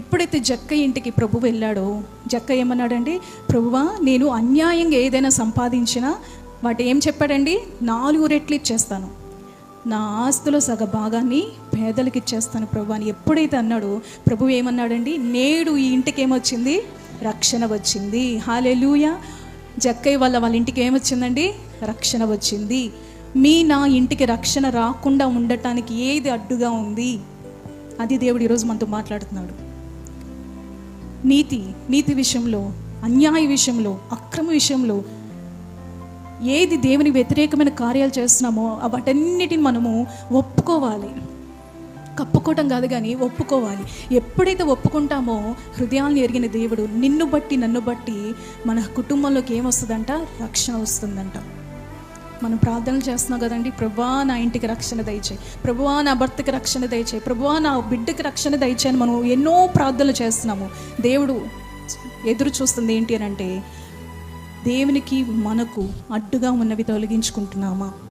ఎప్పుడైతే జక్కయ్య ఇంటికి ప్రభు వెళ్ళాడో, జక్కయ్య ఏమన్నాడండి, ప్రభువా నేను అన్యాయంగా ఏదైనా సంపాదించినా వాటి ఏం చెప్పాడండి, 4 రెట్లు ఇచ్చేస్తాను, నా ఆస్తిలో సగ భాగాన్ని పేదలకు ఇచ్చేస్తాను ప్రభు అని ఎప్పుడైతే అన్నాడో, ప్రభు ఏమన్నాడండి, నేడు ఈ ఇంటికి ఏమొచ్చింది, రక్షణ వచ్చింది. హల్లెలూయా. జక్కయ్య వాళ్ళ ఇంటికి ఏమొచ్చిందండి, రక్షణ వచ్చింది. నా ఇంటికి రక్షణ రాకుండా ఉండటానికి ఏది అడ్డుగా ఉంది, అది దేవుడు ఈరోజు మనతో మాట్లాడుతున్నాడు. నీతి విషయంలో, అన్యాయ విషయంలో, అక్రమ విషయంలో ఏది దేవుని వ్యతిరేకమైన కార్యాలు చేస్తున్నామో వాటన్నిటిని మనము ఒప్పుకోవాలి. కప్పుకోవటం కాదు కానీ ఒప్పుకోవాలి. ఎప్పుడైతే ఒప్పుకుంటామో హృదయాలను ఎరిగిన దేవుడు నిన్ను బట్టి నన్ను బట్టి మన కుటుంబంలోకి ఏమొస్తుందంట, రక్షణ వస్తుందంట. మనం ప్రార్థనలు చేస్తున్నాం కదండి, ప్రభువా నా ఇంటికి రక్షణ దయచేయి, ప్రభువా నా భర్తకి రక్షణ దయచేయి, ప్రభువా నా బిడ్డకి రక్షణ దయచేయి అని మనం ఎన్నో ప్రార్థనలు చేస్తున్నాము. దేవుడు ఎదురు చూస్తుంది ఏంటి అని అంటే, దేవునికి మనకు అడ్డుగా ఉన్నవి తొలగించుకుంటున్నామా.